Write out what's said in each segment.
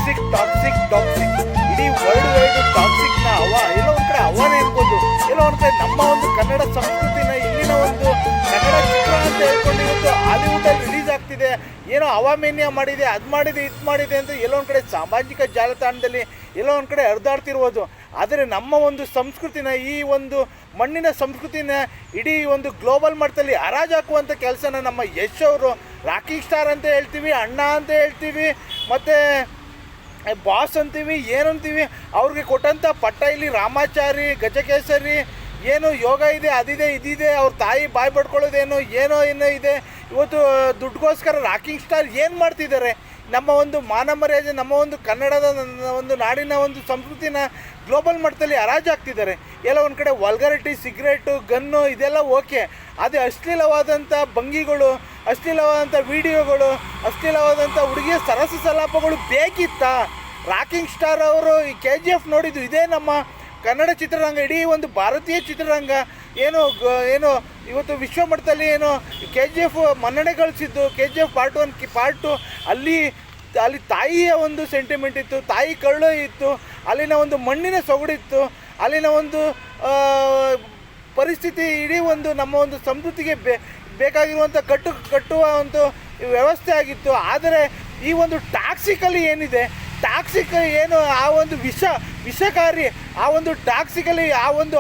Toxic toxic toxic ಇಡೀ world wide ಟಾಕ್ಸಿಕ್ನ ಎಲ್ಲೋ ಒಂದು ಕಡೆ ಹವಾನೇ ಅನ್ಬೋದು. ಎಲ್ಲೋ ಒಂದು ಕಡೆ ನಮ್ಮ ಒಂದು ಕನ್ನಡ ಸಂಸ್ಕೃತಿನ ಇಲ್ಲಿನ ಒಂದು ಕನ್ನಡ ಚಿತ್ರ ಅಂತ ಹೇಳ್ಕೊಂಡು ಇವತ್ತು ಹಾಲಿವುಡಲ್ಲಿ ರಿಲೀಸ್ ಆಗ್ತಿದೆ, ಏನೋ ಹವಾಮೇನ್ಯ ಮಾಡಿದೆ, ಅದು ಮಾಡಿದೆ, ಇದು ಮಾಡಿದೆ ಅಂತ ಎಲ್ಲೋ ಒಂದು ಕಡೆ ಸಾಮಾಜಿಕ ಜಾಲತಾಣದಲ್ಲಿ ಎಲ್ಲೋ ಒಂದು ಕಡೆ ಹರಿದಾಡ್ತಿರ್ಬೋದು. ಆದರೆ ನಮ್ಮ ಒಂದು ಸಂಸ್ಕೃತಿನ, ಈ ಒಂದು ಮಣ್ಣಿನ ಸಂಸ್ಕೃತಿನ ಇಡೀ ಒಂದು ಗ್ಲೋಬಲ್ ಮಟ್ಟದಲ್ಲಿ ಹರಾಜಾಕುವಂಥ ಕೆಲಸನ ನಮ್ಮ ಯಶ್ ಅವರು ರಾಕಿಂಗ್ ಸ್ಟಾರ್ ಅಂತ ಹೇಳ್ತೀವಿ, ಅಣ್ಣ ಅಂತ ಹೇಳ್ತೀವಿ, ಮತ್ತು ಬಾಸ್ ಅಂತೀವಿ, ಏನಂತೀವಿ, ಅವ್ರಿಗೆ ಕೊಟ್ಟಂಥ ಪಟ್ಟ ಇಲ್ಲಿ ರಾಮಾಚಾರಿ, ಗಜಕೇಸರಿ, ಏನು ಯೋಗ ಇದೆ, ಅದಿದೆ, ಇದಿದೆ, ಅವ್ರ ತಾಯಿ ಬಾಯಿ ಪಡ್ಕೊಳ್ಳೋದೇನೋ ಏನೋ ಇದೆ. ಇವತ್ತು ದುಡ್ಡುಗೋಸ್ಕರ ರಾಕಿಂಗ್ ಸ್ಟಾರ್ ಏನು ಮಾಡ್ತಿದ್ದಾರೆ? ನಮ್ಮ ಒಂದು ಮಾನ ಮರ್ಯಾದೆ, ನಮ್ಮ ಒಂದು ಕನ್ನಡದ ಒಂದು ನಾಡಿನ ಒಂದು ಸಂಸ್ಕೃತಿನ ಗ್ಲೋಬಲ್ ಮಟ್ಟದಲ್ಲಿ ಹರಾಜಾಗ್ತಿದ್ದಾರೆ. ಎಲ್ಲ ಒಂದು ಕಡೆ ವಲ್ಗರಿಟಿ, ಸಿಗರೇಟು, ಗನ್ನು ಇದೆಲ್ಲ ಓಕೆ, ಅದು ಅಶ್ಲೀಲವಾದಂಥ ಭಂಗಿಗಳು, ಅಶ್ಲೀಲವಾದಂಥ ವಿಡಿಯೋಗಳು, ಅಶ್ಲೀಲವಾದಂಥ ಹುಡುಗಿಯ ಸರಸ ಸಲಾಪಗಳು ಬೇಕಿತ್ತಾ? ರಾಕಿಂಗ್ ಸ್ಟಾರ್ ಅವರು ಈ KGF ನೋಡಿದ್ದು, ಇದೇ ನಮ್ಮ ಕನ್ನಡ ಚಿತ್ರರಂಗ, ಇಡೀ ಒಂದು ಭಾರತೀಯ ಚಿತ್ರರಂಗ ಏನು ಇವತ್ತು ವಿಶ್ವಮಟ್ಟದಲ್ಲಿ ಏನು KGF ಮನ್ನಣೆ ಗಳಿಸಿದ್ದು. KGF ಪಾರ್ಟ್ 1 ಪಾರ್ಟ್ 2 ಅಲ್ಲಿ ತಾಯಿಯ ಒಂದು ಸೆಂಟಿಮೆಂಟ್ ಇತ್ತು, ತಾಯಿ ಕರುಳು ಇತ್ತು, ಅಲ್ಲಿನ ಒಂದು ಮಣ್ಣಿನ ಸೊಗಡಿತ್ತು, ಅಲ್ಲಿನ ಒಂದು ಪರಿಸ್ಥಿತಿ ಇಡೀ ಒಂದು ನಮ್ಮ ಒಂದು ಸಂಸ್ಕೃತಿಗೆ ಬೇಕಾಗಿರುವಂಥ ಕಟ್ಟುವ ಒಂದು ವ್ಯವಸ್ಥೆ ಆಗಿತ್ತು. ಆದರೆ ಈ ಒಂದು ಟಾಕ್ಸಿಕಲ್ಲಿ ಏನಿದೆ, ಟಾಕ್ಸಿಕ್ ಏನು ಆ ಒಂದು ವಿಷಕಾರಿ, ಆ ಒಂದು ಟಾಕ್ಸಿಕಲಿ ಆ ಒಂದು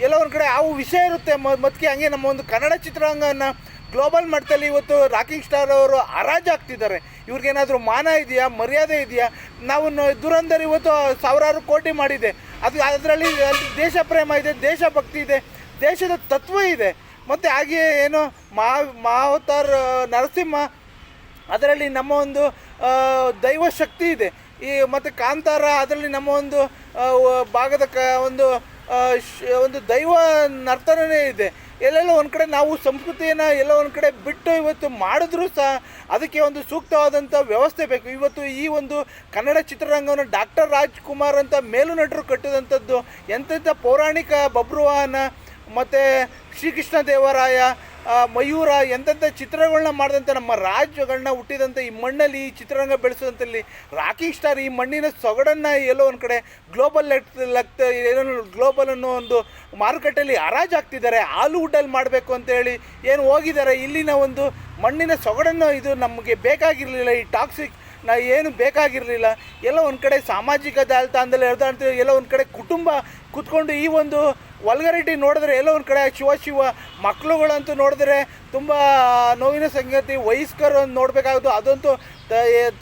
ಎಲ್ಲ ಒಂದು ಕಡೆ ವಿಷ ಇರುತ್ತೆ ಮತ್ಕೆ. ಹಂಗೆ ನಮ್ಮ ಒಂದು ಕನ್ನಡ ಚಿತ್ರರಂಗನ ಗ್ಲೋಬಲ್ ಮಟ್ಟದಲ್ಲಿ ಇವತ್ತು ರಾಕಿಂಗ್ ಸ್ಟಾರ್ ಅವರು ಹರಾಜಾಗ್ತಿದ್ದಾರೆ. ಇವ್ರಿಗೇನಾದರೂ ಮಾನ ಇದೆಯಾ, ಮರ್ಯಾದೆ ಇದೆಯಾ? ನಾವು ದುರಂಧರ್ ಇವತ್ತು ಸಾವಿರಾರು ಕೋಟಿ ಮಾಡಿದೆ, ಅದರಲ್ಲಿ ದೇಶ ಪ್ರೇಮ ಇದೆ, ದೇಶಭಕ್ತಿ ಇದೆ, ದೇಶದ ತತ್ವ ಇದೆ. ಮತ್ತು ಹಾಗೆಯೇ ಏನು ಮಾವತಾರ್ ನರಸಿಂಹ, ಅದರಲ್ಲಿ ನಮ್ಮ ಒಂದು ದೈವ ಶಕ್ತಿ ಇದೆ. ಮತ್ತು ಕಾಂತಾರ, ಅದರಲ್ಲಿ ನಮ್ಮ ಒಂದು ಭಾಗದ ಒಂದು ದೈವ ನರ್ತನೇ ಇದೆ. ಎಲ್ಲೆಲ್ಲ ಒಂದು ಕಡೆ ನಾವು ಸಂಸ್ಕೃತಿಯನ್ನು ಎಲ್ಲ ಒಂದು ಕಡೆ ಬಿಟ್ಟು ಇವತ್ತು ಮಾಡಿದ್ರೂ ಸಹ ಅದಕ್ಕೆ ಒಂದು ಸೂಕ್ತವಾದಂಥ ವ್ಯವಸ್ಥೆ ಬೇಕು. ಇವತ್ತು ಈ ಒಂದು ಕನ್ನಡ ಚಿತ್ರರಂಗವನ್ನು ಡಾಕ್ಟರ್ ರಾಜ್ಕುಮಾರ್ ಅಂತ ಮೇಲು ನಟರು ಕಟ್ಟಿದಂಥದ್ದು, ಎಂತೆಂಥ ಪೌರಾಣಿಕ ಬಬ್ರುವಾಹನ ಮತ್ತು ಶ್ರೀಕೃಷ್ಣ ದೇವರಾಯ, ಮಯೂರ, ಎಂತೆಂಥ ಚಿತ್ರಗಳನ್ನ ಮಾಡಿದಂಥ ನಮ್ಮ ರಾಜ್ಯಗಳನ್ನ ಹುಟ್ಟಿದಂಥ ಈ ಮಣ್ಣಲ್ಲಿ ಈ ಚಿತ್ರರಂಗ ಬೆಳೆಸೋದಂಥಲ್ಲಿ ರಾಕಿಂಗ್ ಸ್ಟಾರ್ ಈ ಮಣ್ಣಿನ ಸೊಗಡನ್ನು ಎಲ್ಲೋ ಒಂದು ಕಡೆ ಗ್ಲೋಬಲ್ ಅನ್ನೋ ಒಂದು ಮಾರುಕಟ್ಟೆಯಲ್ಲಿ ಹರಾಜಾಗ್ತಿದ್ದಾರೆ. ಹಾಲಿವುಡ್ಡಲ್ಲಿ ಮಾಡಬೇಕು ಅಂತೇಳಿ ಏನು ಹೋಗಿದ್ದಾರೆ. ಇಲ್ಲಿನ ಒಂದು ಮಣ್ಣಿನ ಸೊಗಡನ್ನು ಇದು ನಮಗೆ ಬೇಕಾಗಿರಲಿಲ್ಲ, ಈ ಟಾಕ್ಸಿಕ್ ಏನು ಬೇಕಾಗಿರಲಿಲ್ಲ. ಎಲ್ಲ ಒಂದು ಕಡೆ ಸಾಮಾಜಿಕ ಜಾಲತಾಣದಲ್ಲಿ ಹೇಳ್ತಾಂತೀವಿ, ಎಲ್ಲ ಒಂದು ಕಡೆ ಕುಟುಂಬ ಕೂತ್ಕೊಂಡು ಈ ಒಂದು ವಲ್ಗರಿಟಿ ನೋಡಿದ್ರೆ, ಎಲ್ಲ ಒಂದು ಕಡೆ ಶಿವ ಮಕ್ಕಳುಗಳಂತೂ ನೋಡಿದ್ರೆ ತುಂಬ ನೋವಿನ ಸಂಗತಿ. ವಯಸ್ಕರು ನೋಡಬೇಕಾಗೋದು ಅದಂತೂ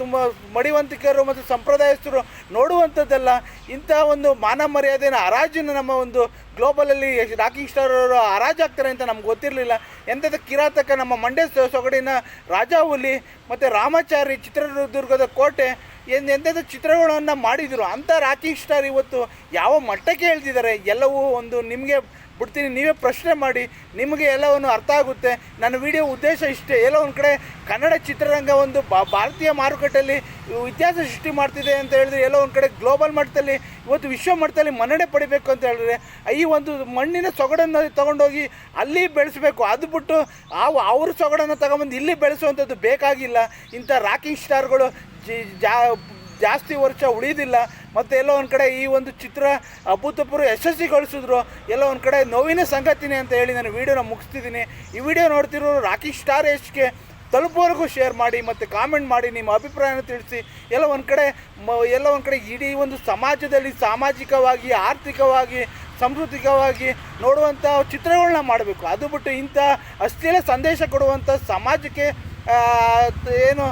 ತುಂಬ ಮಡಿವಂತಿಕರು ಮತ್ತು ಸಂಪ್ರದಾಯಸ್ಥರು ನೋಡುವಂಥದ್ದಲ್ಲ. ಇಂಥ ಒಂದು ಮಾನ ಮರ್ಯಾದೆನ ಹರಾಜನ್ನು ನಮ್ಮ ಒಂದು ಗ್ಲೋಬಲಲ್ಲಿ ರಾಕಿಂಗ್ ಸ್ಟಾರ್ ಅವರು ಹರಾಜಾಗ್ತಾರೆ ಅಂತ ನಮ್ಗೆ ಗೊತ್ತಿರಲಿಲ್ಲ. ಎಂಥದ್ದು ಕಿರಾತಕ, ನಮ್ಮ ಮಂಡ್ಯ ಸೊಗಡಿನ ರಾಜಾಹುಲಿ ಮತ್ತು ರಾಮಾಚಾರಿ, ಚಿತ್ರದುರ್ಗದ ಕೋಟೆ, ಎಂತೆಂಥ ಚಿತ್ರಗಳನ್ನು ಮಾಡಿದರು. ಅಂಥ ರಾಕಿಂಗ್ ಸ್ಟಾರ್ ಇವತ್ತು ಯಾವ ಮಟ್ಟಕ್ಕೆ ಹೇಳ್ತಿದ್ದಾರೆ ಎಲ್ಲವೂ ಒಂದು ನಿಮಗೆ ಬಿಡ್ತೀನಿ, ನೀವೇ ಪ್ರಶ್ನೆ ಮಾಡಿ, ನಿಮಗೆ ಎಲ್ಲವನ್ನು ಅರ್ಥ ಆಗುತ್ತೆ. ನನ್ನ ವಿಡಿಯೋ ಉದ್ದೇಶ ಇಷ್ಟೇ. ಎಲ್ಲೋ ಒಂದು ಕಡೆ ಕನ್ನಡ ಚಿತ್ರರಂಗ ಒಂದು ಭಾರತೀಯ ಮಾರುಕಟ್ಟೆಯಲ್ಲಿ ಇತಿಹಾಸ ಸೃಷ್ಟಿ ಮಾಡ್ತಿದೆ ಅಂತ ಹೇಳಿದ್ರೆ, ಎಲ್ಲೋ ಒಂದು ಕಡೆ ಗ್ಲೋಬಲ್ ಮಟ್ಟದಲ್ಲಿ ಇವತ್ತು ವಿಶ್ವ ಮಟ್ಟದಲ್ಲಿ ಮನ್ನಣೆ ಪಡಿಬೇಕು ಅಂತ ಹೇಳಿದ್ರೆ ಈ ಒಂದು ಮಣ್ಣಿನ ಸೊಗಡನ್ನು ತೊಗೊಂಡೋಗಿ ಅಲ್ಲಿ ಬೆಳೆಸಬೇಕು. ಅದು ಬಿಟ್ಟು ಅವ್ರ ಸೊಗಡನ್ನು ತಗೊಂಬಂದು ಇಲ್ಲಿ ಬೆಳೆಸುವಂಥದ್ದು ಬೇಕಾಗಿಲ್ಲ. ಇಂಥ ರಾಕಿಂಗ್ ಸ್ಟಾರ್ಗಳು ಜಾಸ್ತಿ ವರ್ಷ ಉಳಿಯೋದಿಲ್ಲ. ಮತ್ತು ಎಲ್ಲೋ ಒಂದು ಕಡೆ ಈ ಒಂದು ಚಿತ್ರ ಅಭೂತಪೂರ್ವ ಯಶಸ್ವಿಗೊಳಿಸಿದ್ರು. ಎಲ್ಲೋ ಒಂದು ಕಡೆ ನೋವಿನ ಸಂಗತಿನೇ ಅಂತ ಹೇಳಿ ನಾನು ವೀಡಿಯೋನ ಮುಗಿಸ್ತಿದ್ದೀನಿ. ಈ ವಿಡಿಯೋ ನೋಡ್ತಿರೋ ರಾಕಿಂಗ್ ಸ್ಟಾರ್ ಯಶ್ಗೆ ತಲುಪೋವರೆಗೂ ಶೇರ್ ಮಾಡಿ ಮತ್ತು ಕಾಮೆಂಟ್ ಮಾಡಿ, ನಿಮ್ಮ ಅಭಿಪ್ರಾಯನ ತಿಳಿಸಿ. ಎಲ್ಲ ಒಂದು ಕಡೆ ಇಡೀ ಒಂದು ಸಮಾಜದಲ್ಲಿ ಸಾಮಾಜಿಕವಾಗಿ, ಆರ್ಥಿಕವಾಗಿ, ಸಾಂಸ್ಕೃತಿಕವಾಗಿ ನೋಡುವಂಥ ಚಿತ್ರಗಳನ್ನ ಮಾಡಬೇಕು. ಅದು ಬಿಟ್ಟು ಇಂಥ ಅಶ್ಲೀಲ ಸಂದೇಶ ಕೊಡುವಂಥ ಸಮಾಜಕ್ಕೆ ಏನು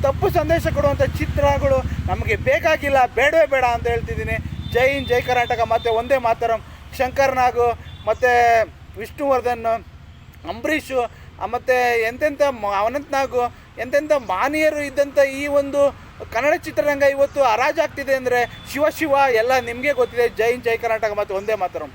ತಪ್ಪು ಸಂದೇಶ ಕೊಡುವಂಥ ಚಿತ್ರಗಳು ನಮಗೆ ಬೇಕಾಗಿಲ್ಲ, ಬೇಡವೇ ಬೇಡ ಅಂತ ಹೇಳ್ತಿದ್ದೀನಿ. ಜೈ ಹಿಂದ್, ಜೈ ಕರ್ನಾಟಕ. ಮತ್ತು ಒಂದೇ ಮಾತರಂ. ಶಂಕರ್ ನಾಗು ಮತ್ತು ವಿಷ್ಣುವರ್ಧನ್, ಅಂಬರೀಷು, ಮತ್ತು ಎಂತೆಂಥ ಅನಂತ್ ನಾಗು, ಎಂತೆಂಥ ಮಾನೀಯರು ಇದ್ದಂಥ ಈ ಒಂದು ಕನ್ನಡ ಚಿತ್ರರಂಗ ಇವತ್ತು ಹರಾಜಾಗ್ತಿದೆ ಅಂದರೆ ಶಿವ ಎಲ್ಲ ನಿಮಗೆ ಗೊತ್ತಿದೆ. ಜೈ ಹಿಂದ್, ಜೈ ಕರ್ನಾಟಕ. ಮತ್ತು ಒಂದೇ ಮಾತರಂ.